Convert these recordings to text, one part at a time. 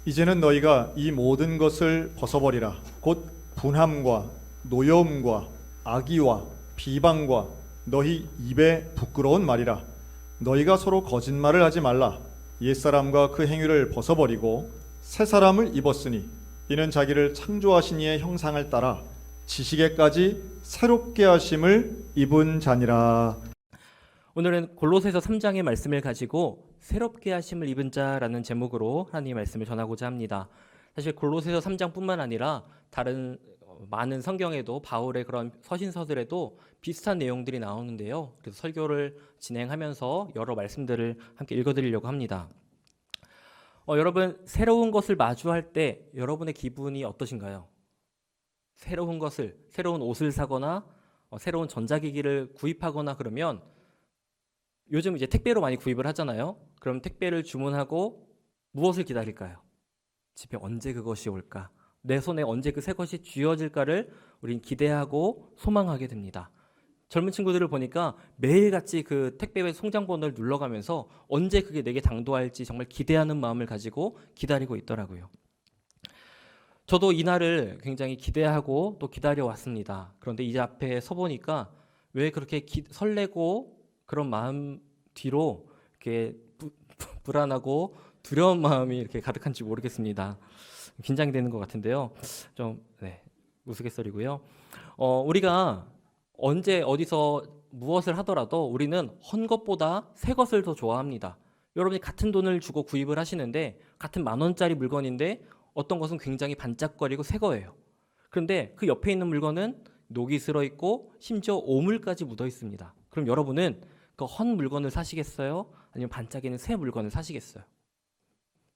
이제는 너희가 이 모든 것을 벗어버리라. 곧 분함과 노여움과 악의와 비방과 너희 입에 부끄러운 말이라. 너희가 서로 거짓말을 하지 말라. 옛사람과 그 행위를 벗어버리고 새 사람을 입었으니 이는 자기를 창조하신 이의 형상을 따라 지식에까지 새롭게 하심을 입은 자니라. 오늘은 골로새서 3장의 말씀을 가지고 새롭게 하심을 입은 자라는 제목으로 하나님의 말씀을 전하고자 합니다. 사실 골로새서 3장뿐만 아니라 다른 많은 성경에도 바울의 그런 서신서들에도 비슷한 내용들이 나오는데요. 그래서 설교를 진행하면서 여러 말씀들을 함께 읽어드리려고 합니다. 여러분, 새로운 것을 마주할 때 여러분의 기분이 어떠신가요? 새로운 옷을 사거나 새로운 전자기기를 구입하거나 그러면 요즘 이제 택배로 많이 구입을 하잖아요. 그럼 택배를 주문하고 무엇을 기다릴까요? 집에 언제 그것이 올까? 내 손에 언제 그 새 것이 쥐어질까를 우린 기대하고 소망하게 됩니다. 젊은 친구들을 보니까 매일같이 그 택배 송장번호를 눌러가면서 언제 그게 내게 당도할지 정말 기대하는 마음을 가지고 기다리고 있더라고요. 저도 이날을 굉장히 기대하고 또 기다려왔습니다. 그런데 이 앞에 서보니까 왜 그렇게 설레고 그런 마음 뒤로 이렇게 불안하고 두려운 마음이 이렇게 가득한지 모르겠습니다. 긴장이 되는 것 같은데요. 좀 우스갯소리고요. 우리가 언제 어디서 무엇을 하더라도 우리는 헌 것보다 새 것을 더 좋아합니다. 여러분이 같은 돈을 주고 구입을 하시는데 같은 10,000원짜리 물건인데 어떤 것은 굉장히 반짝거리고 새 거예요. 그런데 그 옆에 있는 물건은 녹이 슬어 있고 심지어 오물까지 묻어 있습니다. 그럼 여러분은 그 헌 물건을 사시겠어요? 아니면 반짝이는 새 물건을 사시겠어요?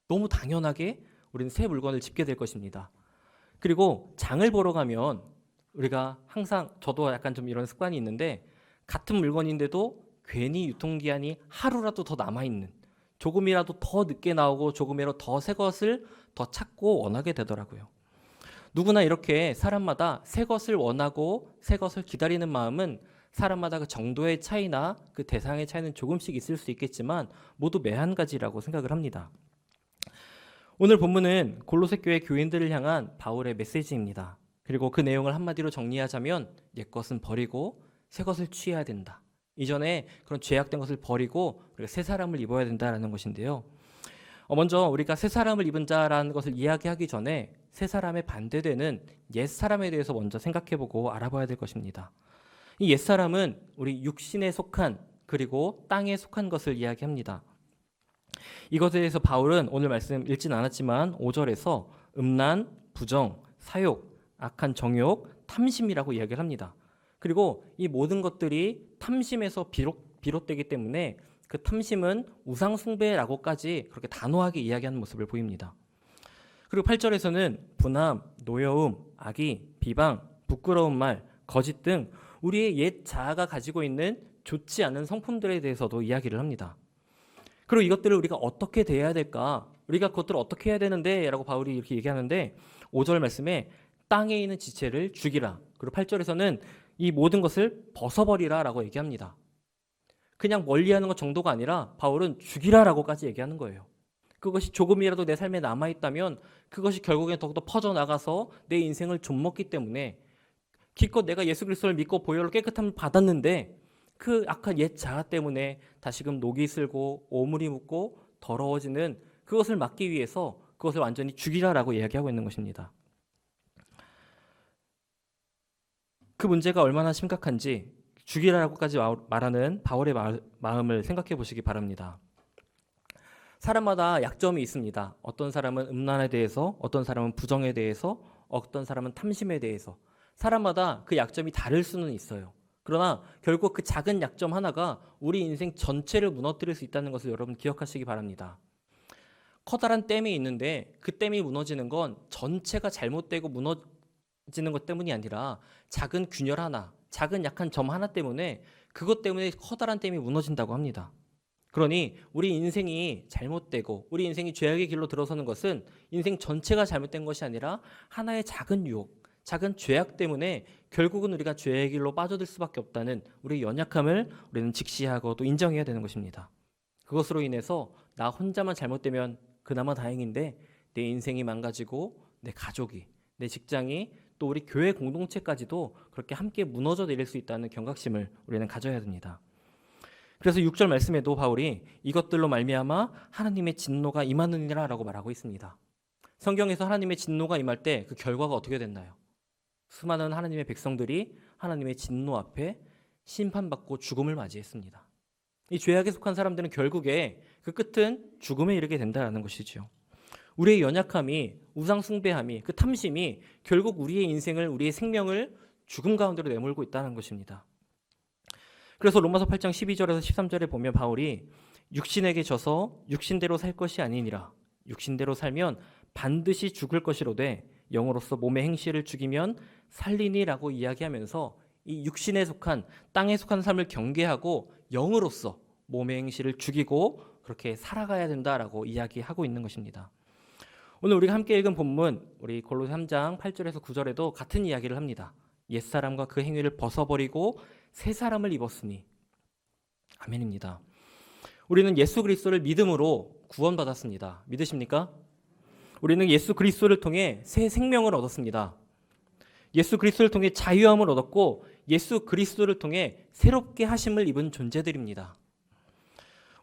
너무 당연하게 우리는 새 물건을 집게 될 것입니다. 그리고 장을 보러 가면 우리가 항상, 저도 약간 좀 이런 습관이 있는데 같은 물건인데도 괜히 유통기한이 하루라도 더 남아있는, 조금이라도 더 늦게 나오고 조금이라도 더 새 것을 더 찾고 원하게 되더라고요. 누구나 이렇게 사람마다 새 것을 원하고 새 것을 기다리는 마음은 사람마다 그 정도의 차이나 그 대상의 차이는 조금씩 있을 수 있겠지만 모두 매한가지라고 생각을 합니다. 오늘 본문은 골로새 교회 교인들을 향한 바울의 메시지입니다. 그리고 그 내용을 한마디로 정리하자면 옛것은 버리고 새 것을 취해야 된다. 이전에 그런 죄악된 것을 버리고 우리가 새 사람을 입어야 된다는 것인데요. 먼저 우리가 새 사람을 입은 자라는 것을 이야기하기 전에 새 사람에 반대되는 옛 사람에 대해서 먼저 생각해보고 알아봐야 될 것입니다. 이 옛 사람은 우리 육신에 속한 그리고 땅에 속한 것을 이야기합니다. 이것에 대해서 바울은 오늘 말씀 읽진 않았지만 5절에서 음란, 부정, 사욕, 악한 정욕, 탐심이라고 이야기를 합니다. 그리고 이 모든 것들이 탐심에서 비롯되기 때문에 그 탐심은 우상 숭배라고까지 그렇게 단호하게 이야기하는 모습을 보입니다. 그리고 8절에서는 분함, 노여움, 악의, 비방, 부끄러운 말, 거짓 등 우리의 옛 자아가 가지고 있는 좋지 않은 성품들에 대해서도 이야기를 합니다. 그리고 이것들을 우리가 어떻게 대해야 될까? 우리가 그것들을 어떻게 해야 되는데? 라고 바울이 이렇게 얘기하는데 5절 말씀에 땅에 있는 지체를 죽이라. 그리고 8절에서는 이 모든 것을 벗어버리라 라고 얘기합니다. 그냥 멀리하는 것 정도가 아니라 바울은 죽이라라고까지 얘기하는 거예요. 그것이 조금이라도 내 삶에 남아있다면 그것이 결국엔 더욱더 퍼져나가서 내 인생을 좀먹기 때문에 기껏 내가 예수 그리스도를 믿고 보혈로 깨끗함을 받았는데 그 악한 옛 자아 때문에 다시금 녹이 슬고 오물이 묻고 더러워지는 그것을 막기 위해서 그것을 완전히 죽이라라고 이야기하고 있는 것입니다. 그 문제가 얼마나 심각한지 죽이라고까지 말하는 바울의 마음을 생각해 보시기 바랍니다. 사람마다 약점이 있습니다. 어떤 사람은 음란에 대해서, 어떤 사람은 부정에 대해서, 어떤 사람은 탐심에 대해서 사람마다 그 약점이 다를 수는 있어요. 그러나 결국 그 작은 약점 하나가 우리 인생 전체를 무너뜨릴 수 있다는 것을 여러분 기억하시기 바랍니다. 커다란 댐이 있는데 그 댐이 무너지는 건 전체가 잘못되고 무너지는 것 때문이 아니라 작은 균열 하나, 작은 약한 점 하나 때문에 그것 때문에 커다란 댐이 무너진다고 합니다. 그러니 우리 인생이 잘못되고 우리 인생이 죄악의 길로 들어서는 것은 인생 전체가 잘못된 것이 아니라 하나의 작은 유혹, 작은 죄악 때문에 결국은 우리가 죄의 길로 빠져들 수밖에 없다는 우리의 연약함을 우리는 직시하고 또 인정해야 되는 것입니다. 그것으로 인해서 나 혼자만 잘못되면 그나마 다행인데 내 인생이 망가지고 내 가족이, 내 직장이, 또 우리 교회 공동체까지도 그렇게 함께 무너져 내릴 수 있다는 경각심을 우리는 가져야 됩니다. 그래서 6절 말씀에도 바울이 이것들로 말미암아 하나님의 진노가 임하느니라 라고 말하고 있습니다. 성경에서 하나님의 진노가 임할 때 그 결과가 어떻게 됐나요? 수많은 하나님의 백성들이 하나님의 진노 앞에 심판받고 죽음을 맞이했습니다. 이 죄악에 속한 사람들은 결국에 그 끝은 죽음에 이르게 된다는 것이죠. 우리의 연약함이, 우상 숭배함이, 그 탐심이 결국 우리의 인생을, 우리의 생명을 죽음 가운데로 내몰고 있다는 것입니다. 그래서 로마서 8장 12절에서 13절에 보면 바울이 육신에게 져서 육신대로 살 것이 아니니라. 육신대로 살면 반드시 죽을 것이로되 영으로서 몸의 행실을 죽이면 살리니라고 이야기하면서 이 육신에 속한, 땅에 속한 삶을 경계하고 영으로서 몸의 행실을 죽이고 그렇게 살아가야 된다라고 이야기하고 있는 것입니다. 오늘 우리가 함께 읽은 본문, 우리 골로새 3장 8절에서 9절에도 같은 이야기를 합니다. 옛사람과 그 행위를 벗어버리고 새 사람을 입었으니. 아멘입니다. 우리는 예수 그리스도를 믿음으로 구원받았습니다. 믿으십니까? 우리는 예수 그리스도를 통해 새 생명을 얻었습니다. 예수 그리스도를 통해 자유함을 얻었고 예수 그리스도를 통해 새롭게 하심을 입은 존재들입니다.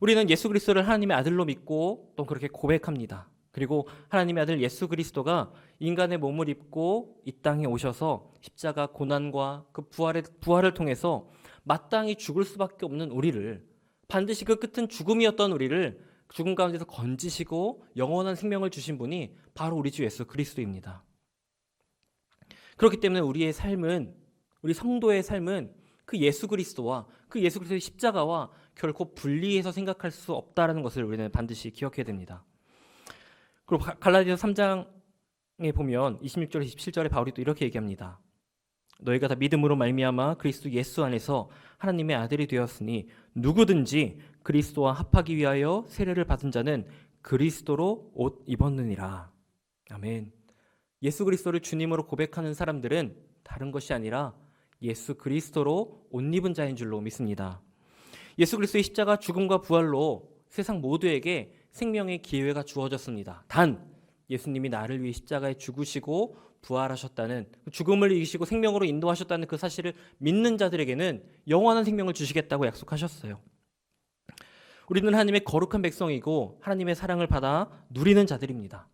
우리는 예수 그리스도를 하나님의 아들로 믿고 또 그렇게 고백합니다. 그리고 하나님의 아들 예수 그리스도가 인간의 몸을 입고 이 땅에 오셔서 십자가 고난과 그 부활을 통해서 마땅히 죽을 수밖에 없는 우리를, 반드시 그 끝은 죽음이었던 우리를 죽음 가운데서 건지시고 영원한 생명을 주신 분이 바로 우리 주 예수 그리스도입니다. 그렇기 때문에 우리의 삶은, 우리 성도의 삶은 그 예수 그리스도와 그 예수 그리스도의 십자가와 결코 분리해서 생각할 수 없다는 것을 우리는 반드시 기억해야 됩니다. 그리고 갈라디아서 3장에 보면 26절 27절에 바울이 또 이렇게 얘기합니다. 너희가 다 믿음으로 말미암아 그리스도 예수 안에서 하나님의 아들이 되었으니 누구든지 그리스도와 합하기 위하여 세례를 받은 자는 그리스도로 옷 입었느니라. 아멘. 예수 그리스도를 주님으로 고백하는 사람들은 다른 것이 아니라 예수 그리스도로 옷 입은 자인 줄로 믿습니다. 예수 그리스도의 십자가 죽음과 부활로 세상 모두에게 생명의 기회가 주어졌습니다. 단 예수님이 나를 위해 십자가에 죽으시고 부활하셨다는, 죽음을 이기시고 생명으로 인도하셨다는 그 사실을 믿는 자들에게는 영원한 생명을 주시겠다고 약속하셨어요. 우리는 하나님의 거룩한 백성이고 하나님의 사랑을 받아 누리는 자들입니다.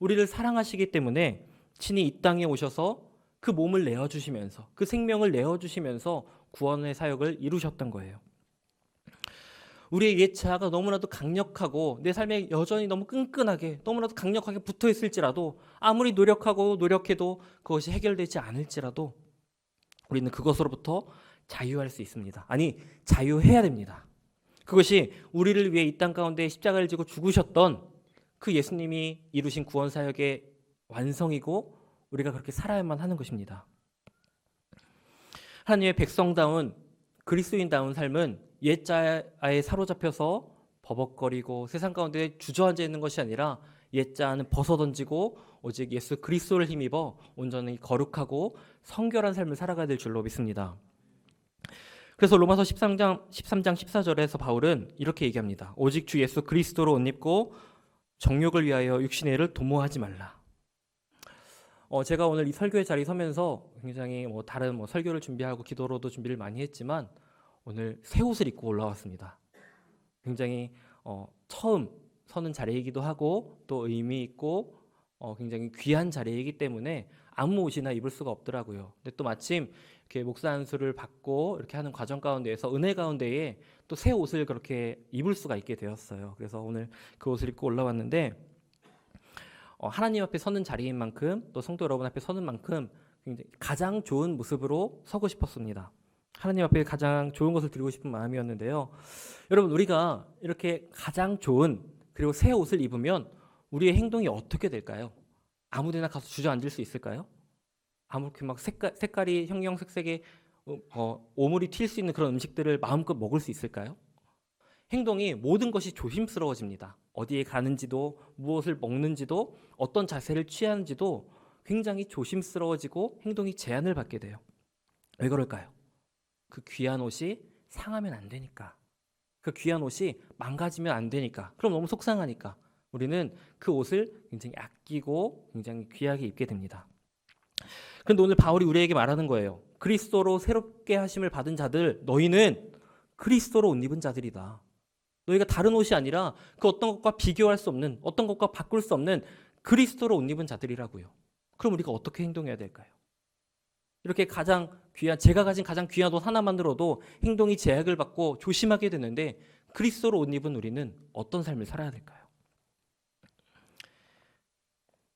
우리를 사랑하시기 때문에 친히 이 땅에 오셔서 그 몸을 내어주시면서, 그 생명을 내어주시면서 구원의 사역을 이루셨던 거예요. 우리의 옛 자아가 너무나도 강력하고 내 삶에 여전히 너무 끈끈하게, 너무나도 강력하게 붙어 있을지라도, 아무리 노력하고 노력해도 그것이 해결되지 않을지라도 우리는 그것으로부터 자유할 수 있습니다. 아니, 자유해야 됩니다. 그것이 우리를 위해 이 땅 가운데 십자가를 지고 죽으셨던 그 예수님이 이루신 구원 사역의 완성이고 우리가 그렇게 살아야만 하는 것입니다. 하나님의 백성다운, 그리스도인다운 삶은 옛 자아에 사로잡혀서 버벅거리고 세상 가운데 주저앉아 있는 것이 아니라 옛 자아는 벗어던지고 오직 예수 그리스도를 힘입어 온전히 거룩하고 성결한 삶을 살아가야 될 줄로 믿습니다. 그래서 로마서 13장 14절에서 바울은 이렇게 얘기합니다. 오직 주 예수 그리스도로 옷 입고 정욕을 위하여 육신의 일을 도모하지 말라. 제가 오늘 이 설교의 자리에 서면서 굉장히 다른 설교를 준비하고 기도로도 준비를 많이 했지만 오늘 새 옷을 입고 올라왔습니다. 굉장히 처음 서는 자리이기도 하고 또 의미 있고 굉장히 귀한 자리이기 때문에 아무 옷이나 입을 수가 없더라고요. 근데 또 마침 이렇게 목사 안수를 받고 이렇게 하는 과정 가운데에서 은혜 가운데에 또 새 옷을 그렇게 입을 수가 있게 되었어요. 그래서 오늘 그 옷을 입고 올라왔는데 하나님 앞에 서는 자리인 만큼 또 성도 여러분 앞에 서는 만큼 굉장히 가장 좋은 모습으로 서고 싶었습니다. 하나님 앞에 가장 좋은 것을 드리고 싶은 마음이었는데요. 여러분, 우리가 이렇게 가장 좋은 그리고 새 옷을 입으면 우리의 행동이 어떻게 될까요? 아무데나 가서 주저앉을 수 있을까요? 아무렇게 막 색깔이 형형색색의 오물이 튈 수 있는 그런 음식들을 마음껏 먹을 수 있을까요? 행동이 모든 것이 조심스러워집니다. 어디에 가는지도, 무엇을 먹는지도, 어떤 자세를 취하는지도 굉장히 조심스러워지고 행동이 제한을 받게 돼요. 왜 그럴까요? 그 귀한 옷이 상하면 안 되니까. 그 귀한 옷이 망가지면 안 되니까. 그럼 너무 속상하니까. 우리는 그 옷을 굉장히 아끼고 굉장히 귀하게 입게 됩니다. 그런데 오늘 바울이 우리에게 말하는 거예요. 그리스도로 새롭게 하심을 받은 자들, 너희는 그리스도로 옷 입은 자들이다. 너희가 다른 옷이 아니라 그 어떤 것과 비교할 수 없는, 어떤 것과 바꿀 수 없는 그리스도로 옷 입은 자들이라고요. 그럼 우리가 어떻게 행동해야 될까요? 이렇게 가장 귀한, 제가 가진 가장 귀한 옷 하나만으로도 행동이 제약을 받고 조심하게 되는데 그리스도로 옷 입은 우리는 어떤 삶을 살아야 될까요?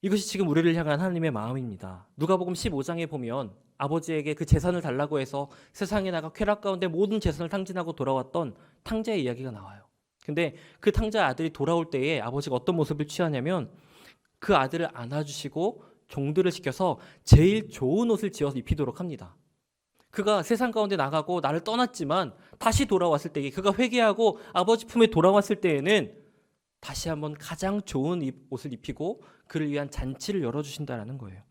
이것이 지금 우리를 향한 하나님의 마음입니다. 누가복음 15장에 보면 아버지에게 그 재산을 달라고 해서 세상에 나가 쾌락 가운데 모든 재산을 탕진하고 돌아왔던 탕자의 이야기가 나와요. 근데 그 탕자 아들이 돌아올 때에 아버지가 어떤 모습을 취하냐면 그 아들을 안아주시고 종들을 시켜서 제일 좋은 옷을 지어서 입히도록 합니다. 그가 세상 가운데 나가고 나를 떠났지만 다시 돌아왔을 때에 그가 회개하고 아버지 품에 돌아왔을 때에는 다시 한번 가장 좋은 옷을 입히고 그를 위한 잔치를 열어주신다라는 거예요.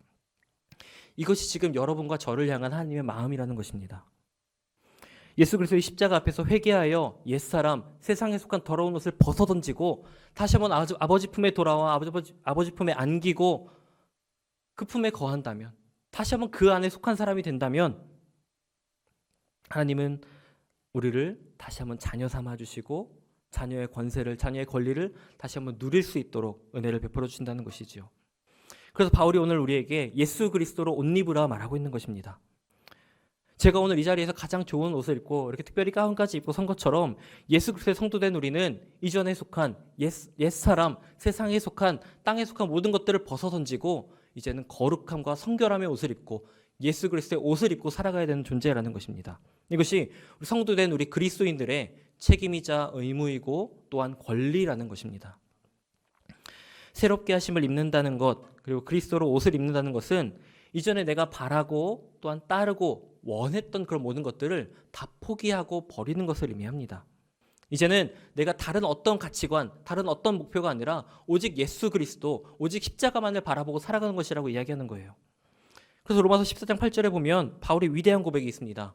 이것이 지금 여러분과 저를 향한 하나님의 마음이라는 것입니다. 예수 그리스도의 십자가 앞에서 회개하여 옛사람, 세상에 속한 더러운 옷을 벗어던지고 다시 한번 아버지 품에 돌아와 아버지 품에 안기고 그 품에 거한다면, 다시 한번 그 안에 속한 사람이 된다면 하나님은 우리를 다시 한번 자녀 삼아주시고 자녀의 권세를, 자녀의 권리를 다시 한번 누릴 수 있도록 은혜를 베풀어 주신다는 것이지요. 그래서 바울이 오늘 우리에게 예수 그리스도로 옷 입으라 말하고 있는 것입니다. 제가 오늘 이 자리에서 가장 좋은 옷을 입고 이렇게 특별히 가운까지 입고 선 것처럼 예수 그리스도의 성도된 우리는 이전에 속한 옛사람, 세상에 속한, 땅에 속한 모든 것들을 벗어던지고 이제는 거룩함과 성결함의 옷을 입고 예수 그리스도의 옷을 입고 살아가야 되는 존재라는 것입니다. 이것이 성도된 우리 그리스도인들의 책임이자 의무이고 또한 권리라는 것입니다. 새롭게 하심을 입는다는 것, 그리고 그리스도로 옷을 입는다는 것은 이전에 내가 바라고 또한 따르고 원했던 그런 모든 것들을 다 포기하고 버리는 것을 의미합니다. 이제는 내가 다른 어떤 가치관, 다른 어떤 목표가 아니라 오직 예수 그리스도, 오직 십자가만을 바라보고 살아가는 것이라고 이야기하는 거예요. 그래서 로마서 14장 8절에 보면 바울의 위대한 고백이 있습니다.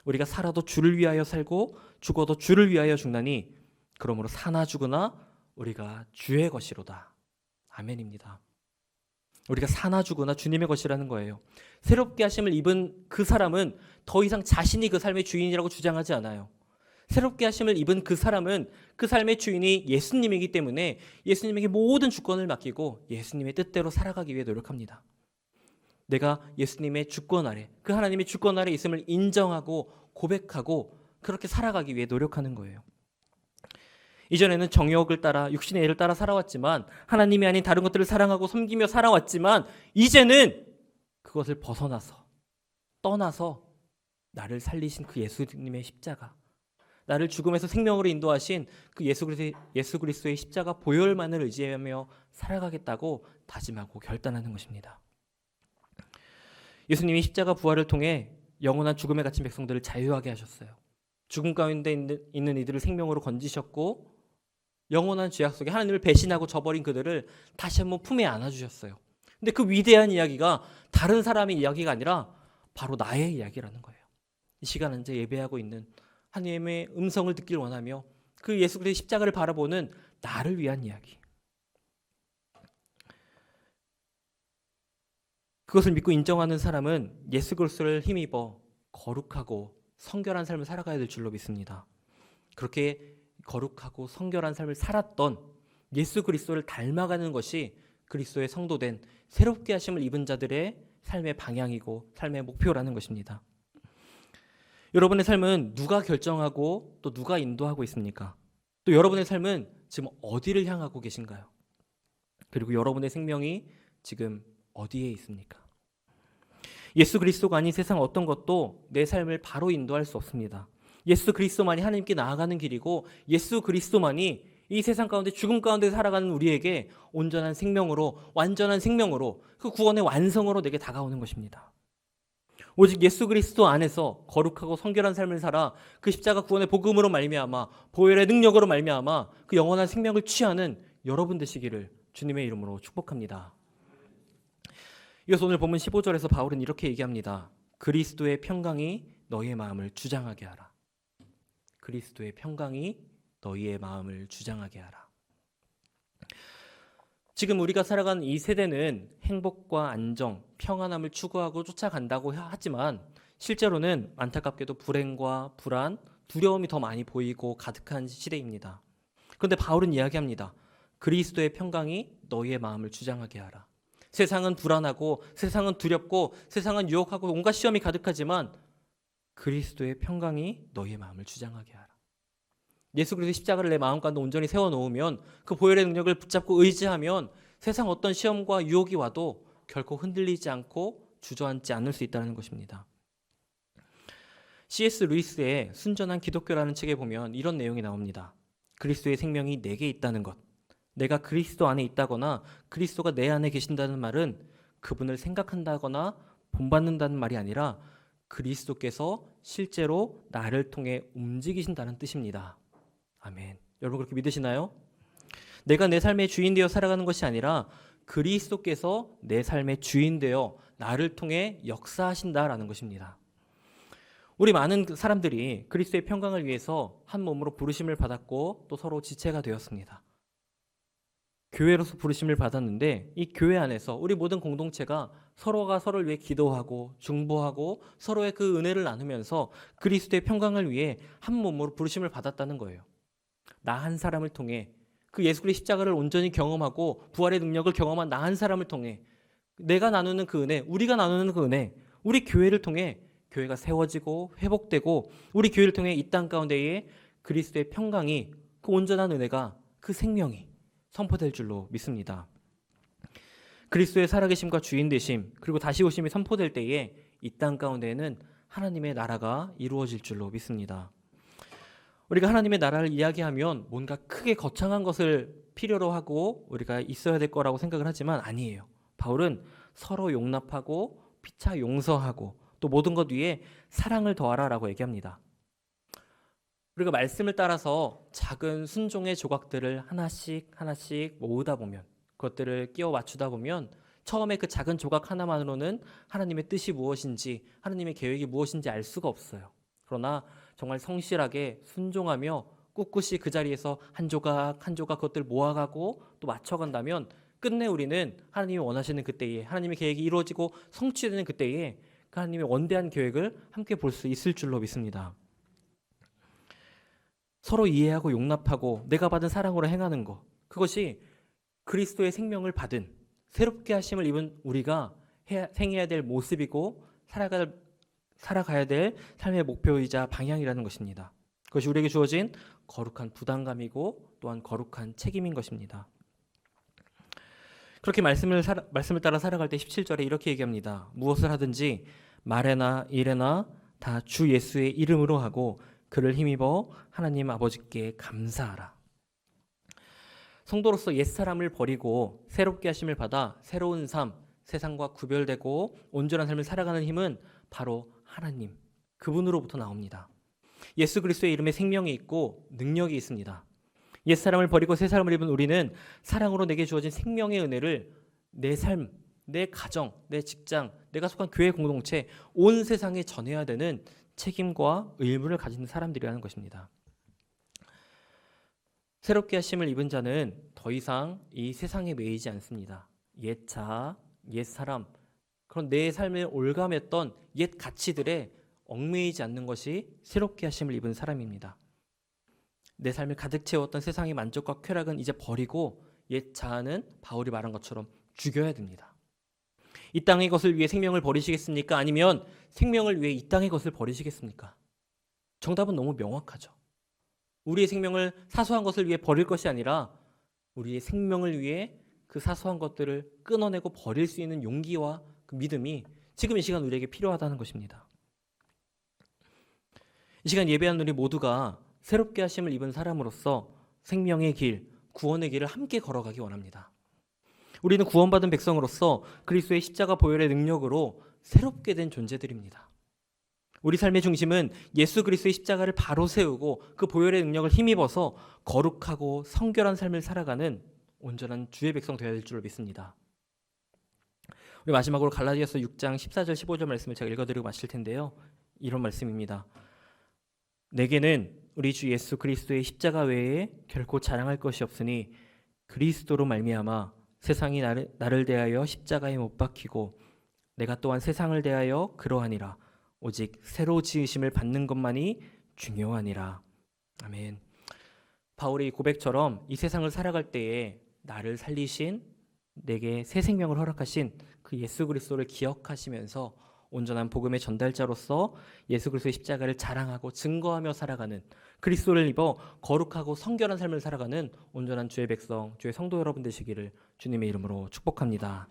우리가 살아도 주를 위하여 살고 죽어도 주를 위하여 죽나니 그러므로 사나 죽으나 우리가 주의 것이로다. 아멘입니다. 우리가 사나 죽으나 주님의 것이라는 거예요. 새롭게 하심을 입은 그 사람은 더 이상 자신이 그 삶의 주인이라고 주장하지 않아요. 새롭게 하심을 입은 그 사람은 그 삶의 주인이 예수님이기 때문에 예수님에게 모든 주권을 맡기고 예수님의 뜻대로 살아가기 위해 노력합니다. 내가 예수님의 주권 아래, 그 하나님의 주권 아래 있음을 인정하고 고백하고 그렇게 살아가기 위해 노력하는 거예요. 이전에는 정욕을 따라, 육신의 애를 따라 살아왔지만, 하나님이 아닌 다른 것들을 사랑하고 섬기며 살아왔지만 이제는 그것을 벗어나서, 떠나서 나를 살리신 그 예수님의 십자가, 나를 죽음에서 생명으로 인도하신 그 예수 그리스도의 십자가 보혈만을 의지하며 살아가겠다고 다짐하고 결단하는 것입니다. 예수님이 십자가 부활을 통해 영원한 죽음에 갇힌 백성들을 자유하게 하셨어요. 죽음 가운데 있는 이들을 생명으로 건지셨고 영원한 죄악 속에 하나님을 배신하고 저버린 그들을 다시 한번 품에 안아주셨어요. 근데 그 위대한 이야기가 다른 사람의 이야기가 아니라 바로 나의 이야기라는 거예요. 이 시간 현재 예배하고 있는 하나님의 음성을 듣길 원하며 그 예수 그리스도의 십자가를 바라보는 나를 위한 이야기. 그것을 믿고 인정하는 사람은 예수 그리스도를 힘입어 거룩하고 성결한 삶을 살아가야 될 줄로 믿습니다. 그렇게 거룩하고 성결한 삶을 살았던 예수 그리스도를 닮아가는 것이 그리스도의 성도된 새롭게 하심을 입은 자들의 삶의 방향이고 삶의 목표라는 것입니다. 여러분의 삶은 누가 결정하고 또 누가 인도하고 있습니까? 또 여러분의 삶은 지금 어디를 향하고 계신가요? 그리고 여러분의 생명이 지금 어디에 있습니까? 예수 그리스도가 아닌 세상 어떤 것도 내 삶을 바로 인도할 수 없습니다. 예수 그리스도만이 하나님께 나아가는 길이고 예수 그리스도만이 이 세상 가운데 죽음 가운데 살아가는 우리에게 온전한 생명으로, 완전한 생명으로, 그 구원의 완성으로 내게 다가오는 것입니다. 오직 예수 그리스도 안에서 거룩하고 성결한 삶을 살아 그 십자가 구원의 복음으로 말미암아 보혈의 능력으로 말미암아 그 영원한 생명을 취하는 여러분 되시기를 주님의 이름으로 축복합니다. 이어서 오늘 본문 15절에서 바울은 이렇게 얘기합니다. 그리스도의 평강이 너희의 마음을 주장하게 하라. 그리스도의 평강이 너희의 마음을 주장하게 하라. 지금 우리가 살아가는 이 세대는 행복과 안정, 평안함을 추구하고 쫓아간다고 하지만 실제로는 안타깝게도 불행과 불안, 두려움이 더 많이 보이고 가득한 시대입니다. 그런데 바울은 이야기합니다. 그리스도의 평강이 너희의 마음을 주장하게 하라. 세상은 불안하고 세상은 두렵고 세상은 유혹하고 온갖 시험이 가득하지만 그리스도의 평강이 너희의 마음을 주장하게 하라. 예수 그리스도의 십자가를 내 마음 가운데 온전히 세워놓으면 그 보혈의 능력을 붙잡고 의지하면 세상 어떤 시험과 유혹이 와도 결코 흔들리지 않고 주저앉지 않을 수 있다는 것입니다. C.S. 루이스의 순전한 기독교라는 책에 보면 이런 내용이 나옵니다. 그리스도의 생명이 내게 있다는 것. 내가 그리스도 안에 있다거나 그리스도가 내 안에 계신다는 말은 그분을 생각한다거나 본받는다는 말이 아니라 그리스도께서 실제로 나를 통해 움직이신다는 뜻입니다. 아멘. 여러분 그렇게 믿으시나요? 내가 내 삶의 주인 되어 살아가는 것이 아니라 그리스도께서 내 삶의 주인 되어 나를 통해 역사하신다라는 것입니다. 우리 많은 사람들이 그리스도의 평강을 위해서 한 몸으로 부르심을 받았고 또 서로 지체가 되었습니다. 교회로서 부르심을 받았는데 이 교회 안에서 우리 모든 공동체가 서로가 서로를 위해 기도하고 중보하고 서로의 그 은혜를 나누면서 그리스도의 평강을 위해 한 몸으로 부르심을 받았다는 거예요. 나 한 사람을 통해 그 예수 그리스도의 십자가를 온전히 경험하고 부활의 능력을 경험한 나 한 사람을 통해 내가 나누는 그 은혜, 우리가 나누는 그 은혜, 우리 교회를 통해 교회가 세워지고 회복되고 우리 교회를 통해 이 땅 가운데에 그리스도의 평강이 그 온전한 은혜가 그 생명이 선포될 줄로 믿습니다. 그리스도의 살아계심과 주인 되심 그리고 다시 오심이 선포될 때에 이 땅 가운데에는 하나님의 나라가 이루어질 줄로 믿습니다. 우리가 하나님의 나라를 이야기하면 뭔가 크게 거창한 것을 필요로 하고 우리가 있어야 될 거라고 생각을 하지만 아니에요. 바울은 서로 용납하고 피차 용서하고 또 모든 것 위에 사랑을 더하라라고 얘기합니다. 우리가 말씀을 따라서 작은 순종의 조각들을 하나씩 모으다 보면 그것들을 끼워 맞추다 보면 처음에 그 작은 조각 하나만으로는 하나님의 뜻이 무엇인지 하나님의 계획이 무엇인지 알 수가 없어요. 그러나 정말 성실하게 순종하며 꿋꿋이 그 자리에서 한 조각 한 조각 그것들을 모아가고 또 맞춰간다면 끝내 우리는 하나님이 원하시는 그때에 하나님의 계획이 이루어지고 성취되는 그때에 그 하나님의 원대한 계획을 함께 볼 수 있을 줄로 믿습니다. 서로 이해하고 용납하고 내가 받은 사랑으로 행하는 것 그것이 그리스도의 생명을 받은 새롭게 하심을 입은 우리가 행해야 될 모습이고 살아가야 될 삶의 목표이자 방향이라는 것입니다. 그것이 우리에게 주어진 거룩한 부담감이고 또한 거룩한 책임인 것입니다. 그렇게 말씀을 따라 살아갈 때 17절에 이렇게 얘기합니다. 무엇을 하든지 말에나 일에나 다 주 예수의 이름으로 하고 그를 힘입어 하나님 아버지께 감사하라. 성도로서 옛사람을 버리고 새롭게 하심을 받아 새로운 삶, 세상과 구별되고 온전한 삶을 살아가는 힘은 바로 하나님, 그분으로부터 나옵니다. 예수 그리스도의 이름에 생명이 있고 능력이 있습니다. 옛사람을 버리고 새사람을 입은 우리는 사랑으로 내게 주어진 생명의 은혜를 내 삶, 내 가정, 내 직장, 내가 속한 교회 공동체, 온 세상에 전해야 되는 책임과 의무를 가진 사람들이라는 것입니다. 새롭게 하심을 입은 자는 더 이상 이 세상에 매이지 않습니다. 옛 자아, 옛 사람, 그런 내 삶을 올감했던 옛 가치들에 얽매이지 않는 것이 새롭게 하심을 입은 사람입니다. 내 삶을 가득 채웠던 세상의 만족과 쾌락은 이제 버리고 옛 자아는 바울이 말한 것처럼 죽여야 됩니다. 이 땅의 것을 위해 생명을 버리시겠습니까? 아니면 생명을 위해 이 땅의 것을 버리시겠습니까? 정답은 너무 명확하죠. 우리의 생명을 사소한 것을 위해 버릴 것이 아니라 우리의 생명을 위해 그 사소한 것들을 끊어내고 버릴 수 있는 용기와 그 믿음이 지금 이 시간 우리에게 필요하다는 것입니다. 이 시간 예배한 우리 모두가 새롭게 하심을 입은 사람으로서 생명의 길, 구원의 길을 함께 걸어가기 원합니다. 우리는 구원받은 백성으로서 그리스도의 십자가 보혈의 능력으로 새롭게 된 존재들입니다. 우리 삶의 중심은 예수 그리스도의 십자가를 바로 세우고 그 보혈의 능력을 힘입어서 거룩하고 성결한 삶을 살아가는 온전한 주의 백성 되어야 될 줄 믿습니다. 우리 마지막으로 갈라디아서 6장 14절 15절 말씀을 제가 읽어드리고 마칠 텐데요. 이런 말씀입니다. 내게는 우리 주 예수 그리스도의 십자가 외에 결코 자랑할 것이 없으니 그리스도로 말미암아 세상이 나를 대하여 십자가에 못 박히고 내가 또한 세상을 대하여 그러하니라. 오직 새로 지으심을 받는 것만이 중요하니라. 아멘. 바울의 이 고백처럼 이 세상을 살아갈 때에 나를 살리신, 내게 새 생명을 허락하신 그 예수 그리스도를 기억하시면서 온전한 복음의 전달자로서 예수 그리스도의 십자가를 자랑하고 증거하며 살아가는, 그리스도를 입어 거룩하고 성결한 삶을 살아가는 온전한 주의 백성, 주의 성도 여러분 되시기를 주님의 이름으로 축복합니다.